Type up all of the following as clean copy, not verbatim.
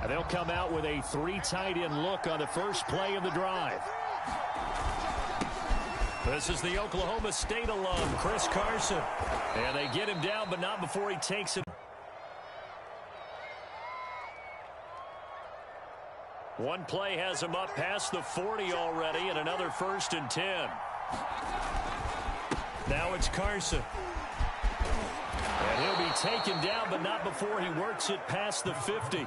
And they'll come out with a 3 tight end look on the first play of the drive. This is the Oklahoma State alum, Chris Carson. And they get him down, but not before he takes it. One play has him up past the 40 already, and another 1st and 10. Now it's Carson. And he'll be taken down, but not before he works it past the 50.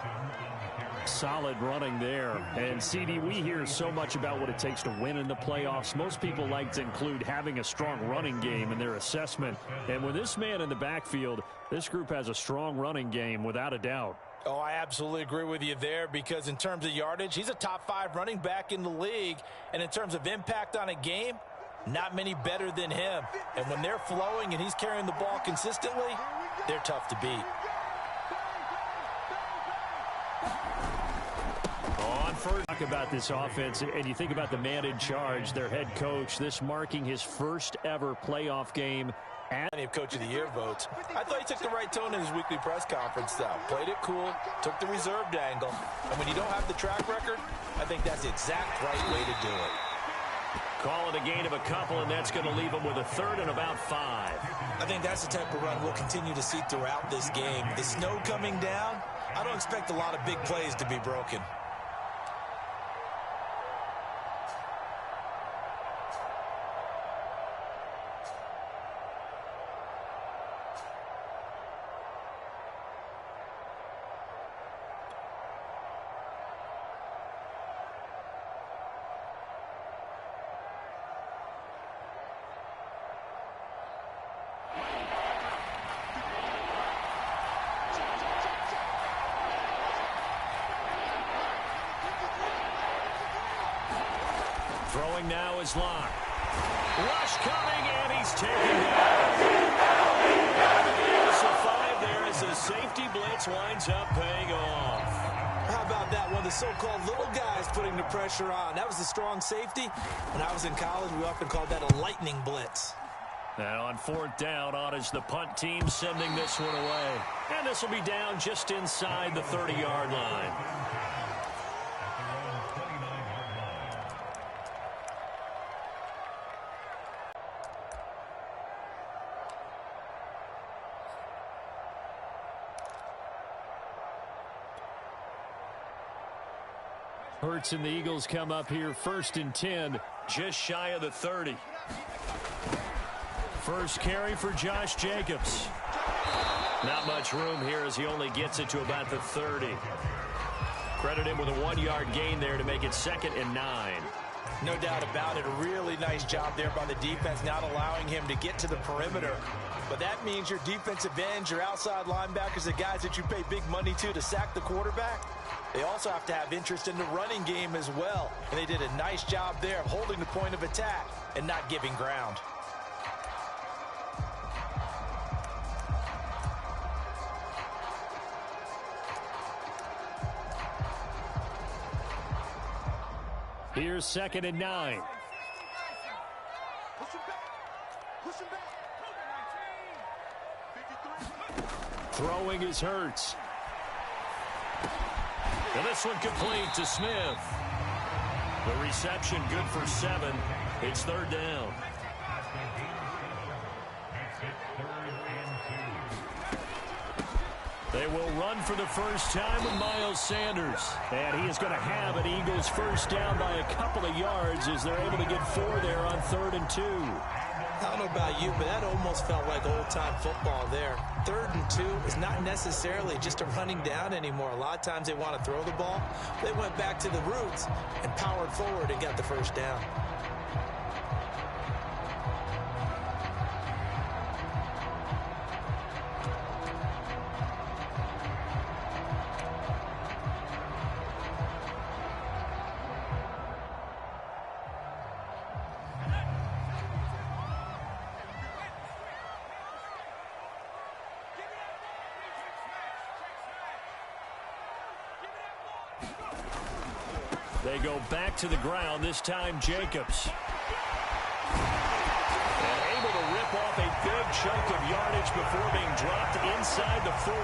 Solid running there. And, CD, we hear so much about what it takes to win in the playoffs. Most people like to include having a strong running game in their assessment. And with this man in the backfield, this group has a strong running game without a doubt. Oh, I absolutely agree with you there, because in terms of yardage, he's a top 5 running back in the league. And in terms of impact on a game, not many better than him. And when they're flowing and he's carrying the ball consistently, they're tough to beat. Talk about this offense, and you think about the man in charge, their head coach, this marking his first ever playoff game. Plenty of Coach of the Year votes. I thought he took the right tone in his weekly press conference, though. Played it cool, took the reserved angle, and when you don't have the track record, I think that's the exact right way to do it. Call it a gain of a couple, and that's going to leave him with a 3rd and about 5. I think that's the type of run we'll continue to see throughout this game. The snow coming down, I don't expect a lot of big plays to be broken. Throwing now is Locke. Rush coming, and he's taken down. So 5 there as the safety blitz winds up paying off. How about that? One of the so-called little guys putting the pressure on. That was a strong safety. When I was in college, we often called that a lightning blitz. And on 4th down, on is the punt team sending this one away. And this will be down just inside the 30-yard line. Hurts and the Eagles come up here 1st and 10, just shy of the 30. First carry for Josh Jacobs. Not much room here as he only gets it to about the 30. Credit him with a 1-yard gain there to make it 2nd and 9. No doubt about it. A really nice job there by the defense, not allowing him to get to the perimeter. But that means your defensive ends, your outside linebackers, the guys that you pay big money to sack the quarterback, they also have to have interest in the running game as well. And they did a nice job there of holding the point of attack and not giving ground. Here's 2nd and 9. Throwing is Hurts. And this one complete to Smith. The reception good for 7. It's 3rd down. They will run for the first time with Miles Sanders. And he is going to have an Eagles first down by a couple of yards as they're able to get 4 there on 3rd and 2. I don't know about you, but that almost felt like old-time football there. 3rd and 2 is not necessarily just a running down anymore. A lot of times they want to throw the ball. They went back to the roots and powered forward and got the first down. They go back to the ground, this time Jacobs. And able to rip off a big chunk of yardage before being dropped inside the 40.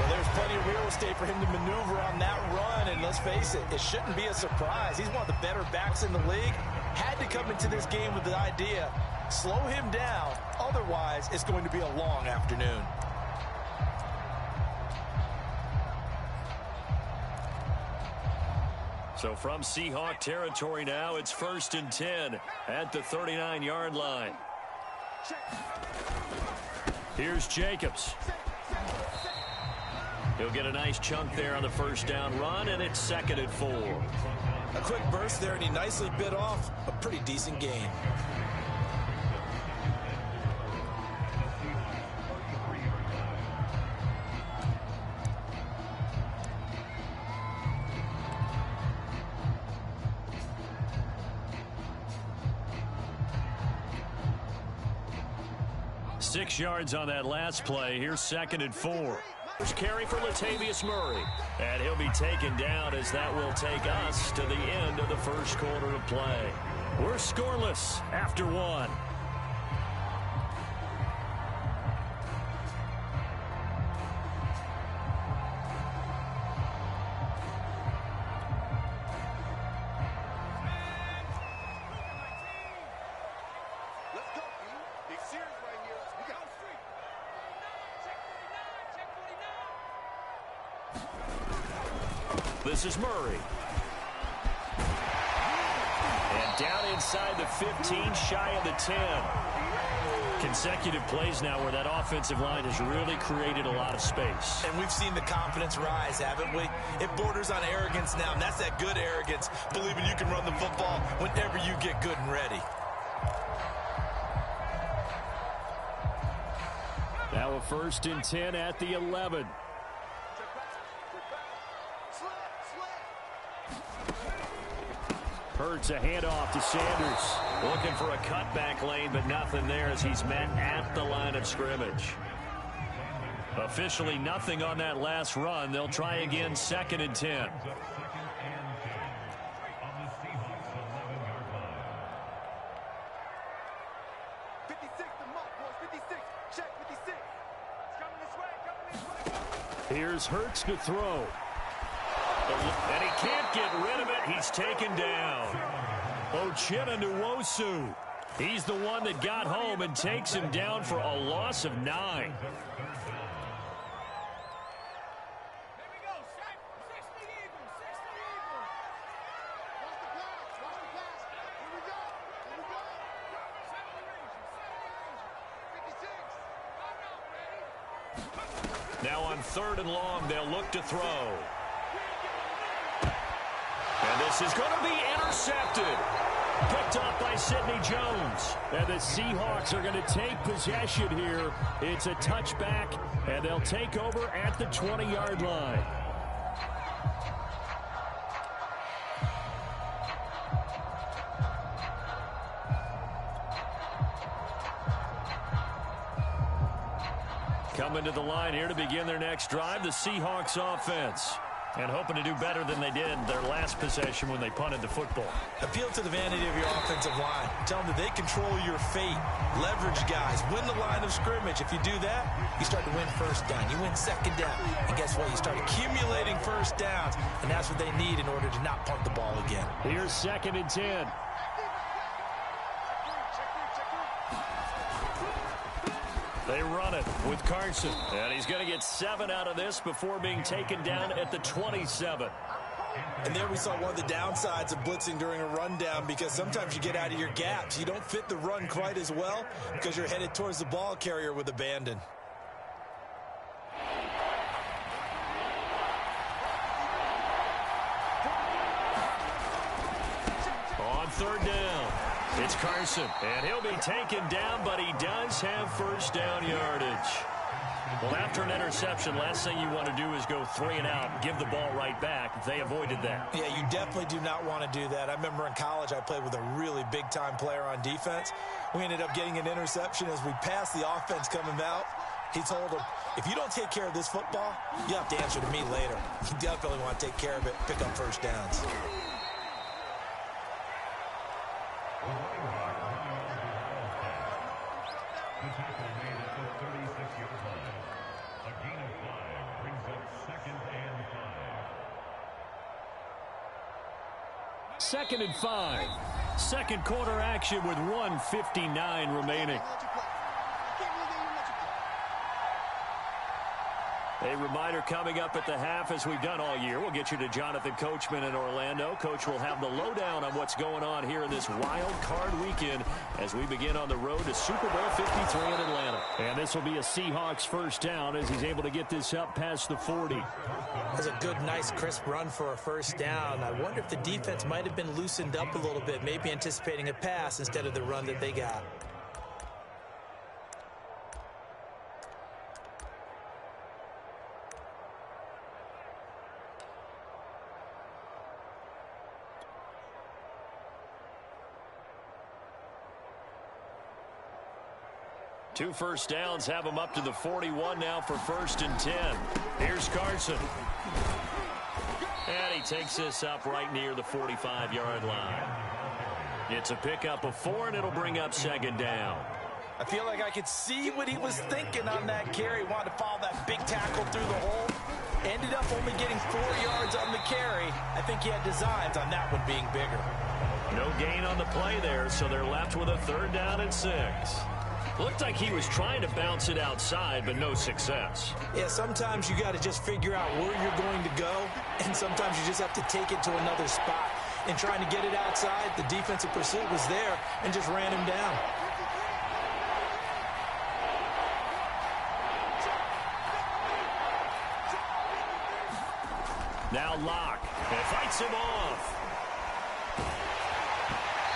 Well, there's plenty of real estate for him to maneuver on that run, and let's face it, it shouldn't be a surprise. He's one of the better backs in the league. Had to come into this game with the idea, slow him down, otherwise it's going to be a long afternoon. So from Seahawk territory now, it's 1st and 10 at the 39-yard line. Here's Jacobs. He'll get a nice chunk there on the first down run, and it's 2nd and 4. A quick burst there, and he nicely bit off a pretty decent gain. Six yards on that last play. Here's 2nd and 4. First carry for Latavius Murray. And he'll be taken down as that will take us to the end of the first quarter of play. We're scoreless after one. This is Murray. And down inside the 15, shy of the 10. Consecutive plays now where that offensive line has really created a lot of space. And we've seen the confidence rise, haven't we? It borders on arrogance now, and that's that good arrogance, believing you can run the football whenever you get good and ready. Now a 1st and 10 at the 11. Hurts a handoff to Sanders. Looking for a cutback lane, but nothing there as he's met at the line of scrimmage. Officially nothing on that last run. They'll try again, 2nd and 10. Here's Hurts to throw. And he can't get rid of it. He's taken down. Uchenna Nwosu. He's the one that got home and takes him down for a loss of 9. Now on 3rd and long, they'll look to throw. And this is going to be intercepted. Picked up by Sidney Jones. And the Seahawks are going to take possession here. It's a touchback, and they'll take over at the 20-yard line. Coming to the line here to begin their next drive, the Seahawks offense. And hoping to do better than they did their last possession when they punted the football. Appeal to the vanity of your offensive line. Tell them that they control your fate. Leverage guys. Win the line of scrimmage. If you do that, you start to win first down. You win second down. And guess what? You start accumulating first downs. And that's what they need in order to not punt the ball again. Here's 2nd and 10. They run it with Carson. And he's going to get 7 out of this before being taken down at the 27. And there we saw one of the downsides of blitzing during a rundown, because sometimes you get out of your gaps. You don't fit the run quite as well because you're headed towards the ball carrier with abandon. On 3rd down, it's Carson, and he'll be taken down, but he does have first down yardage. Well, after an interception, last thing you want to do is go 3 and out, give the ball right back. They avoided that. Yeah, you definitely do not want to do that. I remember in college I played with a really big-time player on defense. We ended up getting an interception as we passed the offense coming out. He told him, if you don't take care of this football, you have to answer to me later. You definitely want to take care of it, pick up first downs. Second and 5. Second quarter action with 1:59 remaining. A reminder coming up at the half, as we've done all year. We'll get you to Jonathan Coachman in Orlando. Coach will have the lowdown on what's going on here in this wild card weekend as we begin on the road to Super Bowl 53 in Atlanta. And this will be a Seahawks first down as he's able to get this up past the 40. That's a good, nice, crisp run for a first down. I wonder if the defense might have been loosened up a little bit, maybe anticipating a pass instead of the run that they got. Two first downs have him up to the 41 now for 1st and 10. Here's Carson. And he takes this up right near the 45-yard line. It's a pickup of 4, and it'll bring up 2nd down. I feel like I could see what he was thinking on that carry. Wanted to follow that big tackle through the hole. Ended up only getting 4 yards on the carry. I think he had designs on that one being bigger. No gain on the play there, so they're left with a 3rd down and 6. Looked like he was trying to bounce it outside, but no success. Yeah, sometimes you got to just figure out where you're going to go, and sometimes you just have to take it to another spot. And trying to get it outside, the defensive pursuit was there and just ran him down. Now Locke, and fights him off.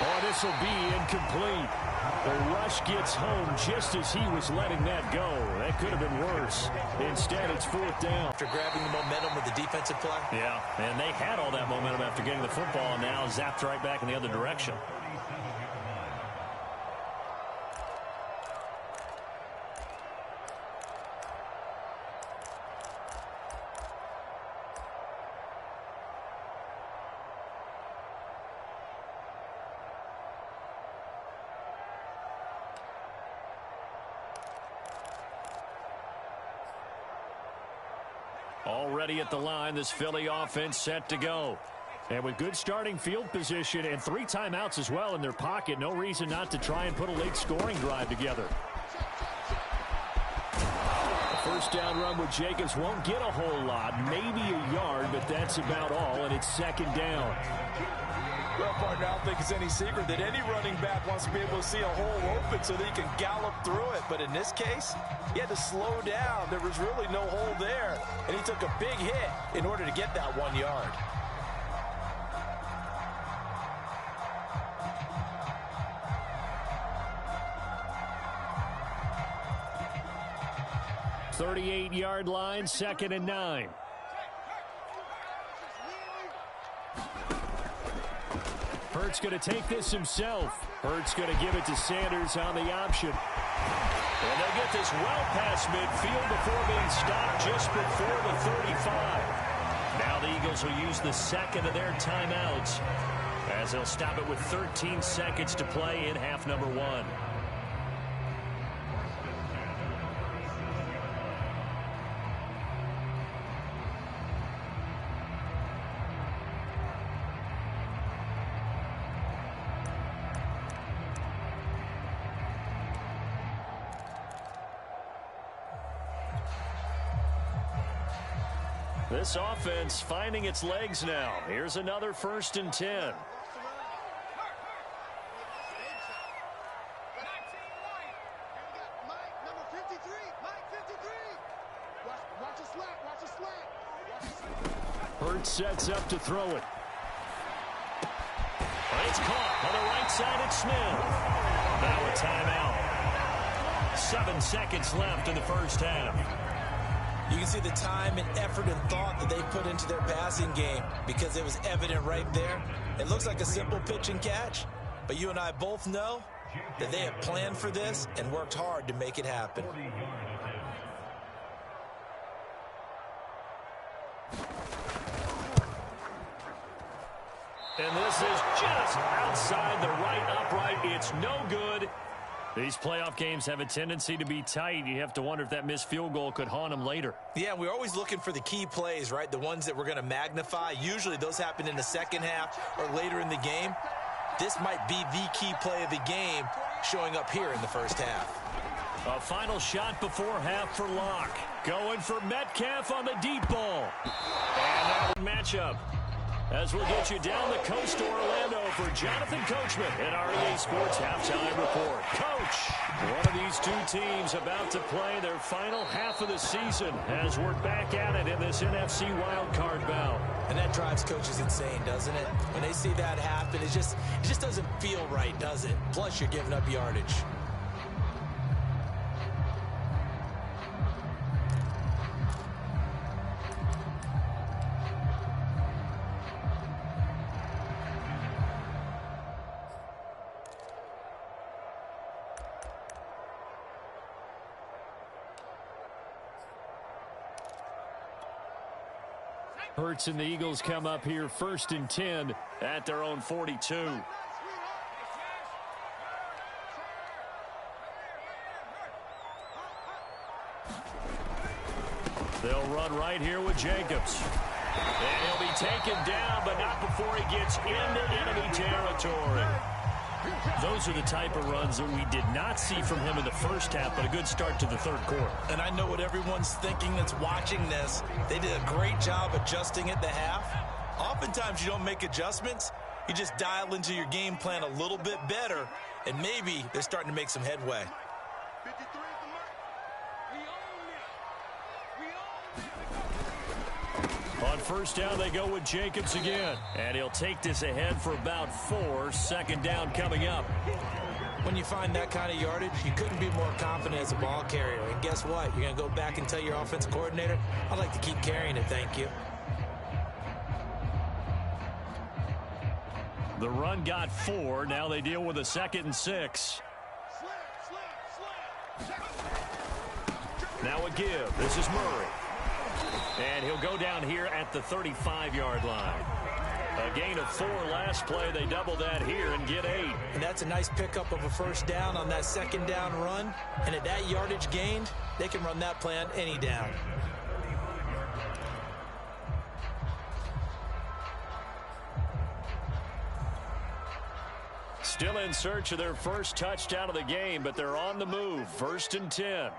Oh, this will be incomplete. The rush gets home just as he was letting that go. That could have been worse. Instead, it's 4th down. After grabbing the momentum with the defensive play. Yeah, and they had all that momentum after getting the football, and now zapped right back in the other direction. Already at the line, this Philly offense set to go. And with good starting field position and 3 timeouts as well in their pocket, no reason not to try and put a late scoring drive together. The first down run with Jacobs won't get a whole lot, maybe a yard, but that's about all, and it's 2nd down. Well, partner, I don't think it's any secret that any running back wants to be able to see a hole open so that he can gallop through it. But in this case, he had to slow down. There was really no hole there, and he took a big hit in order to get that 1 yard. .38-yard line, 2nd and 9. Hurts going to take this himself. Hurts going to give it to Sanders on the option. And they'll get this well past midfield before being stopped just before the 35. Now the Eagles will use the 2nd of their timeouts as they'll stop it with 13 seconds to play in half number 1. This offense finding its legs now. Here's another 1st and 10. Hurts sets up to throw it. It's caught on the right side. It's Smith. Now a timeout. 7 seconds left in the first half. You can see the time and effort and thought that they put into their passing game because it was evident right there. It looks like a simple pitch and catch, but you and I both know that they have planned for this and worked hard to make it happen. And this is just outside the right upright. It's no good. These playoff games have a tendency to be tight. You have to wonder if that missed field goal could haunt them later. Yeah, we're always looking for the key plays, right? The ones that we're going to magnify. Usually those happen in the second half or later in the game. This might be the key play of the game showing up here in the first half. A final shot before half for Locke. Going for Metcalf on the deep ball. And that matchup. As we'll get you down the coast to Orlando for Jonathan Coachman at our EA Sports Halftime Report. Coach, one of these two teams about to play their final half of the season as we're back at it in this NFC wildcard bout. And that drives coaches insane, doesn't it? When they see that happen, it just doesn't feel right, does it? Plus, you're giving up yardage. Hurts and the Eagles come up here 1st and 10 at their own 42. They'll run right here with Jacobs. And he'll be taken down, but not before he gets into enemy territory. Those are the type of runs that we did not see from him in the first half, but a good start to the third quarter. And I know what everyone's thinking that's watching this. They did a great job adjusting at the half. Oftentimes you don't make adjustments. You just dial into your game plan a little bit better, and maybe they're starting to make some headway. On first down, they go with Jacobs again. And he'll take this ahead for about 4. Second down coming up. When you find that kind of yardage, you couldn't be more confident as a ball carrier. And guess what? You're going to go back and tell your offensive coordinator, I'd like to keep carrying it, thank you. The run got 4. Now they deal with a 2nd and 6. Now a give. This is Murray. And he'll go down here at the 35-yard line. A gain of 4 last play. They double that here and get 8. And that's a nice pickup of a first down on that second down run. And at that yardage gained, they can run that play on any down. Still in search of their first touchdown of the game, but they're on the move. 1st and 10.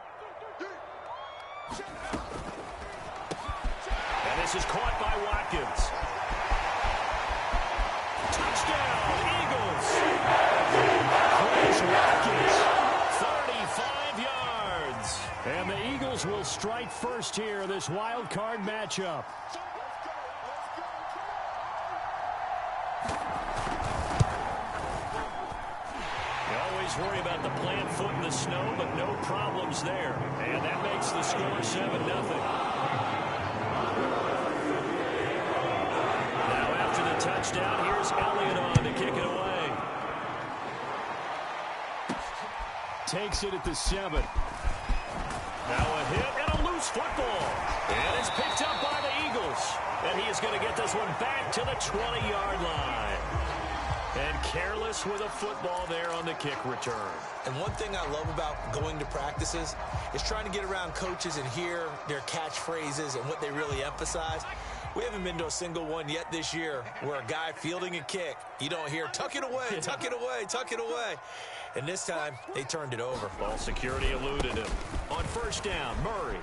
And this is caught by Watkins. Touchdown, Eagles. Chris Watkins, 35 yards. And the Eagles will strike first here in this wild card matchup. You always worry about the plant foot in the snow, but no problems there. And that makes the score 7-0. Touchdown. Here's Elliott on to kick it away. Takes it at the 7. Now a hit and a loose football. And it's picked up by the Eagles. And he is going to get this one back to the 20-yard line. And careless with a football there on the kick return. And one thing I love about going to practices is trying to get around coaches and hear their catchphrases and what they really emphasize. We haven't been to a single one yet this year where a guy fielding a kick, you don't hear, tuck it away, tuck it away, tuck it away. And this time, they turned it over. Ball security eluded him. On first down, Murray.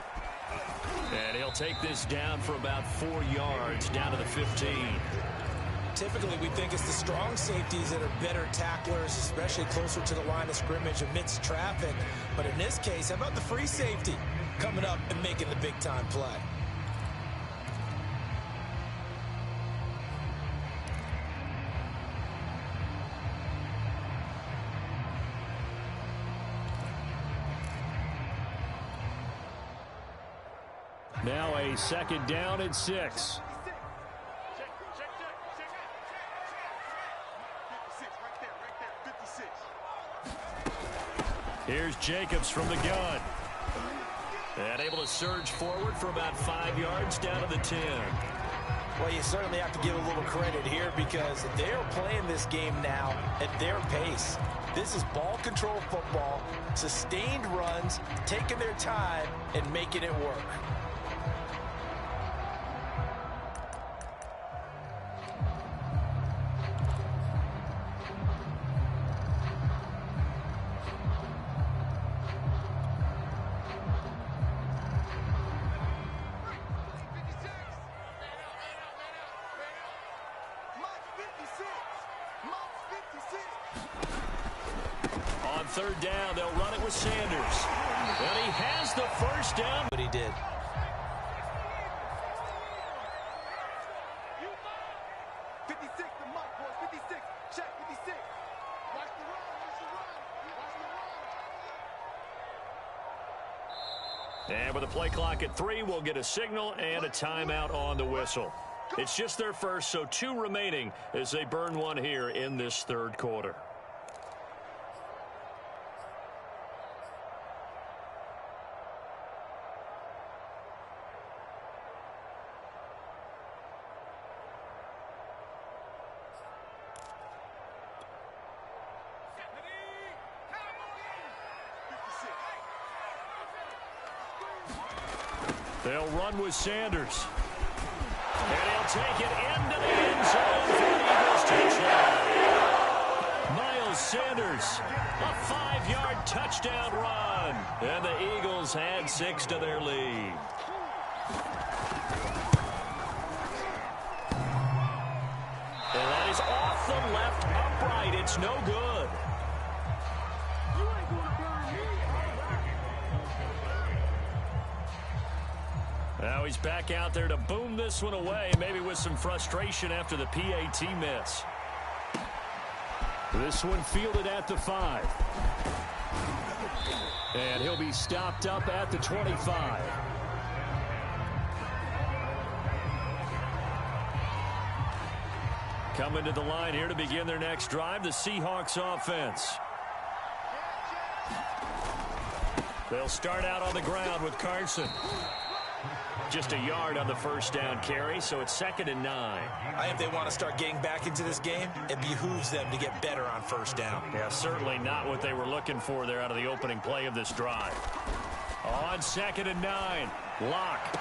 And he'll take this down for about 4 yards, down to the 15. Typically, we think it's the strong safeties that are better tacklers, especially closer to the line of scrimmage amidst traffic. But in this case, how about the free safety coming up and making the big-time play? Now a 2nd down and 6. Here's Jacobs from the gun. And able to surge forward for about 5 yards down to the 10. Well, you certainly have to give a little credit here because they're playing this game now at their pace. This is ball control football, sustained runs, taking their time and making it work. On third down, they'll run it with Sanders. And he has the first down. What he did. And with a play clock at 3, we'll get a signal and a timeout on the whistle. It's just their first, so 2 remaining as they burn one here in this third quarter. They'll run with Sanders. And he'll take it into the end zone for an Eagles touchdown. Miles Sanders, a 5-yard touchdown run. And the Eagles add 6 to their lead. And that is off the left upright. It's no good. Now he's back out there to boom this one away, maybe with some frustration after the PAT miss. This one fielded at the 5. And he'll be stopped up at the 25. Coming to the line here to begin their next drive, the Seahawks offense. They'll start out on the ground with Carson. Just a yard on the first down carry, so it's 2nd and 9. I think they want to start getting back into this game. It behooves them to get better on first down. Yeah, certainly not what they were looking for there out of the opening play of this drive. On 2nd and 9, Locke.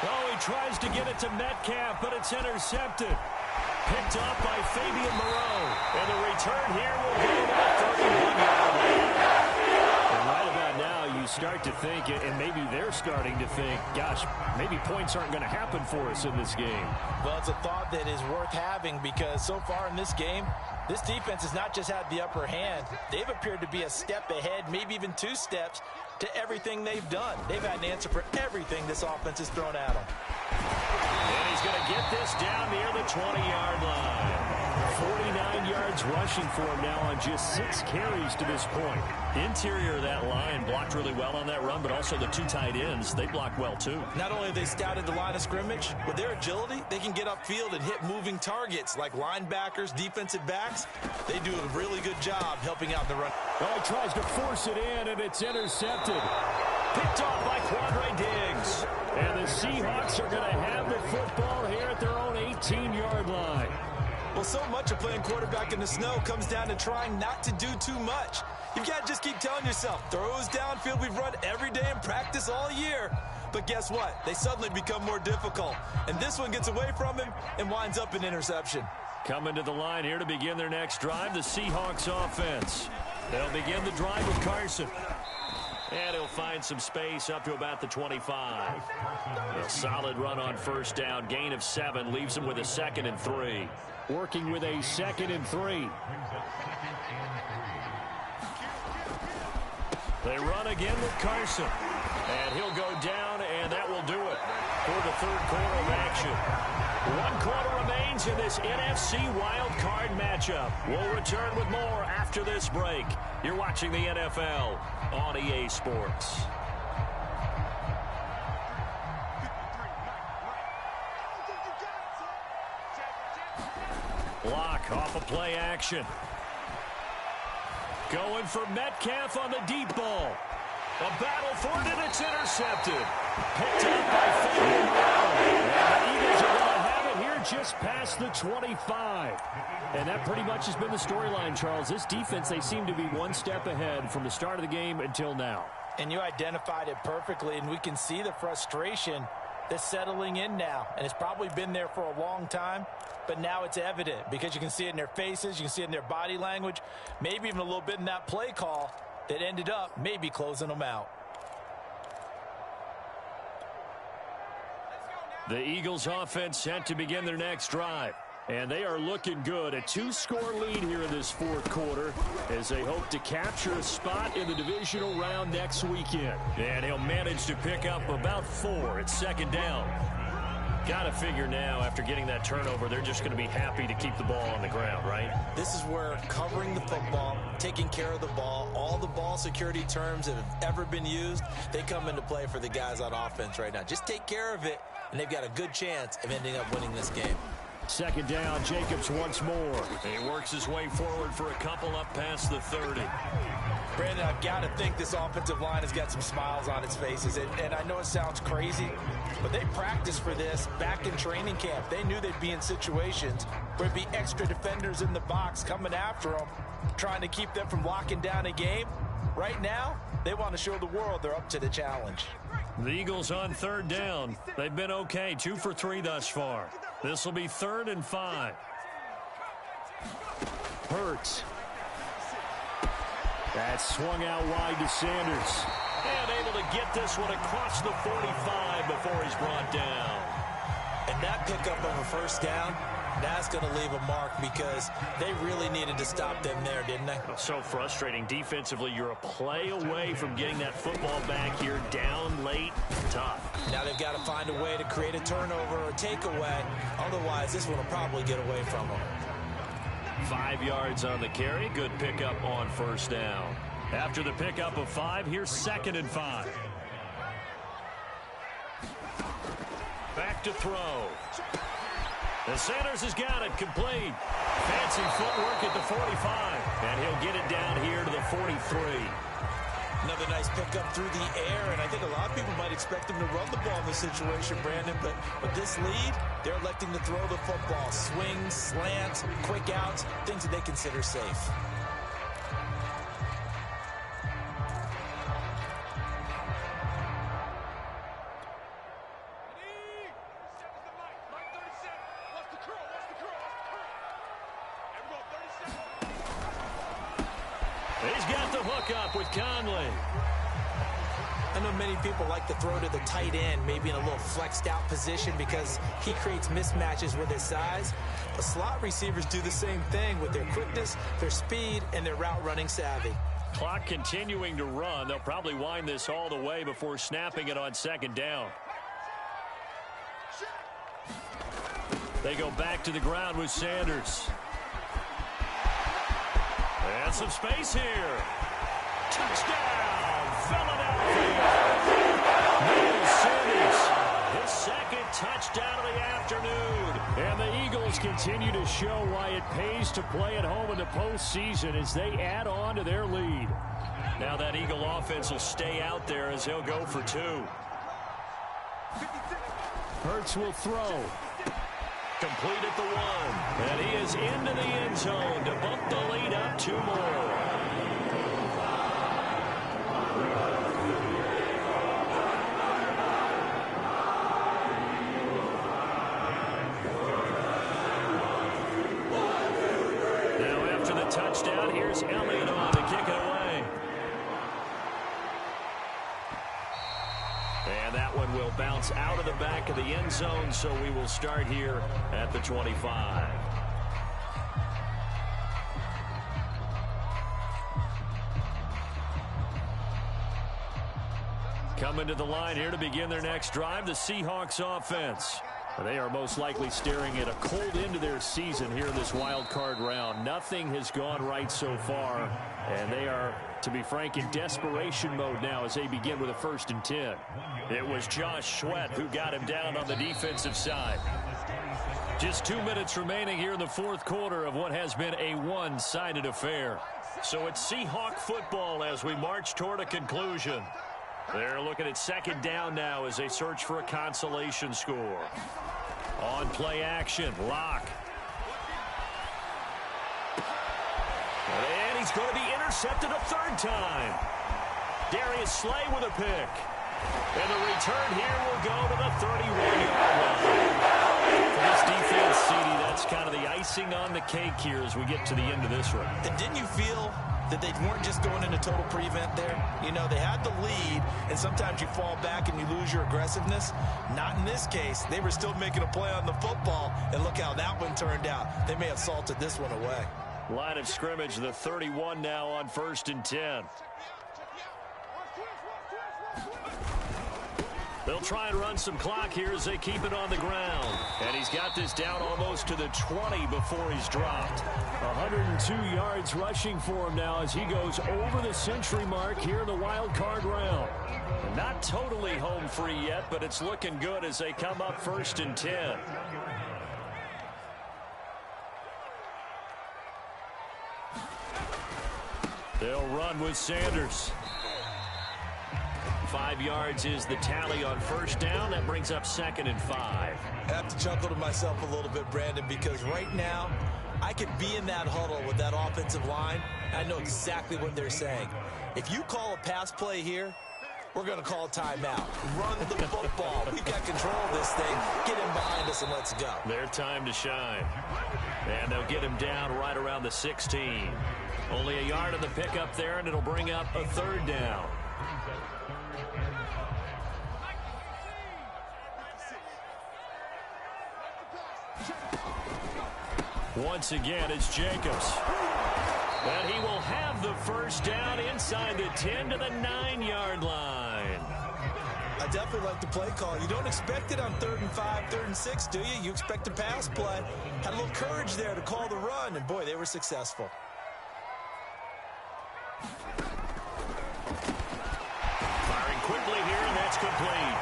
Oh, he tries to get it to Metcalf, but it's intercepted. Picked up by Fabian Moreau. And the return here will go to the 31-yard line. And right about now, you start to think, and maybe they're starting to think, gosh, maybe points aren't going to happen for us in this game. Well, it's a thought that is worth having because so far in this game, this defense has not just had the upper hand. They've appeared to be a step ahead, maybe even 2 steps, to everything they've done. They've had an answer for everything this offense has thrown at them. And he's going to get this down near the 20-yard line. 49 yards rushing for him now on just 6 carries to this point. Interior of that line blocked really well on that run, but also the 2 tight ends, they blocked well too. Not only have they scouted the line of scrimmage, with their agility, they can get upfield and hit moving targets like linebackers, defensive backs. They do a really good job helping out the run. Oh, he tries to force it in, and it's intercepted. Picked off by Quandre Diggs. And the Seahawks are going to have the football here at their own 18-yard line. Well, so much of playing quarterback in the snow comes down to trying not to do too much. You've got to just keep telling yourself, throws downfield we've run every day in practice all year. But guess what? They suddenly become more difficult. And this one gets away from him and winds up an interception. Coming to the line here to begin their next drive, the Seahawks offense. They'll begin the drive with Carson. And he'll find some space up to about the 25. A solid run on first down. Gain of 7 leaves him with a 2nd and 3. Working with a 2nd and 3. They run again with Carson. And he'll go down, and that will do it for the third quarter of action. 1 quarter remains in this NFC Wild Card matchup. We'll return with more after this break. You're watching the NFL on EA Sports. Block off of play action. Going for Metcalf on the deep ball. A battle for it, and it's intercepted. Picked up by Fabian Moreau. And the Eagles are going to have here just past the 25. And that pretty much has been the storyline, Charles. This defense, they seem to be one step ahead from the start of the game until now. And you identified it perfectly, and we can see the frustration that's settling in now. And it's probably been there for a long time, but now it's evident because you can see it in their faces, you can see it in their body language, maybe even a little bit in that play call that ended up maybe closing them out. The Eagles offense set to begin their next drive. And they are looking good. A 2-score lead here in this fourth quarter as they hope to capture a spot in the divisional round next weekend. And he'll manage to pick up about 4 at second down. Got to figure now, after getting that turnover, they're just going to be happy to keep the ball on the ground, right? This is where covering the football, taking care of the ball, all the ball security terms that have ever been used, they come into play for the guys on offense right now. Just take care of it, and they've got a good chance of ending up winning this game. Second down, Jacobs once more. He works his way forward for a couple up past the 30. Brandon, I've got to think this offensive line has got some smiles on its faces. And I know it sounds crazy, but they practiced for this back in training camp. They knew they'd be in situations where there'd be extra defenders in the box coming after them, trying to keep them from locking down a game. Right now, they want to show the world they're up to the challenge. The Eagles on third down. They've been okay, 2 for 3 thus far. This will be 3rd and 5. Hurts. That's swung out wide to Sanders. And able to get this one across the 45 before he's brought down. And that pickup of a first down, that's going to leave a mark because they really needed to stop them there, didn't they? So frustrating. Defensively, you're a play away from getting that football back here, down late, tough. Now they've got to find a way to create a turnover or takeaway. Otherwise, this one will probably get away from them. 5 yards on the carry. Good pickup on first down. After the pickup of 5, here's 2nd and 5. Back to throw. And Sanders has got it complete. Fancy footwork at the 45. And he'll get it down here to the 43. Another nice pickup through the air, and I think a lot of people might expect him to run the ball in this situation, Brandon, but with this lead, they're electing to throw the football. Swings, slants, quick outs, things that they consider safe. He's got the hook up with Conley. I know many people like to throw to the tight end, maybe in a little flexed out position because he creates mismatches with his size. But slot receivers do the same thing with their quickness, their speed, and their route running savvy. Clock continuing to run. They'll probably wind this all the way before snapping it on second down. They go back to the ground with Sanders. And some space here. Touchdown, Philadelphia. Miles Sanders, his second touchdown of the afternoon. And the Eagles continue to show why it pays to play at home in the postseason as they add on to their lead. Now that Eagle offense will stay out there as they'll go for 2. Hurts will throw. Complete at the 1. And he is into the end zone to bump the lead up 2 more. Now after the touchdown, here's Elliott on to kick it away. And that one will bounce out of the back of the end zone, so we will start here at the 25. Coming to the line here to begin their next drive, the Seahawks offense. They are most likely staring at a cold end to their season here in this wild card round. Nothing has gone right so far, and they are, to be frank, in desperation mode now as they begin with a 1st and 10. It was Josh Sweat who got him down on the defensive side. Just 2 minutes remaining here in the fourth quarter of what has been a one-sided affair. So it's Seahawk football as we march toward a conclusion. They're looking at second down now as they search for a consolation score. On play action, Locke. And he's going to be intercepted a third time. Darius Slay with a pick. And the return here will go to the 31-yard line. For this defense, CD, that's kind of the icing on the cake here as we get to the end of this one. And didn't you feel that they weren't just going into total prevent there? You know, they had the lead, and sometimes you fall back and you lose your aggressiveness. Not in this case. They were still making a play on the football, and look how that one turned out. They may have salted this one away. Line of scrimmage, the 31 now on 1st and 10. They'll try and run some clock here as they keep it on the ground. And he's got this down almost to the 20 before he's dropped. 102 yards rushing for him now as he goes over the century mark here in the wild card round. Not totally home free yet, but it's looking good as they come up 1st and 10. They'll run with Sanders. 5 yards is the tally on 1st down. That brings up 2nd and 5. I have to chuckle to myself a little bit, Brandon, because right now I could be in that huddle with that offensive line. I know exactly what they're saying. If you call a pass play here, we're going to call a timeout. Run the football. We've got control of this thing. Get him behind us and let's go. Their time to shine. And they'll get him down right around the 16. Only a yard on the pickup there, and it'll bring up a 3rd down. Once again, it's Jacobs. And he will have the 1st down inside the 10 to the 9-yard line. I definitely like the play call. You don't expect it on 3rd and 5, 3rd and 6, do you? You expect a pass play. Had a little courage there to call the run, and boy, they were successful. Firing quickly here, and that's complete.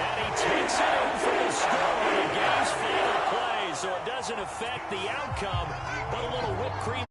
And he takes it in for the score on the game's final play, so it doesn't affect the outcome, but a little whipped cream.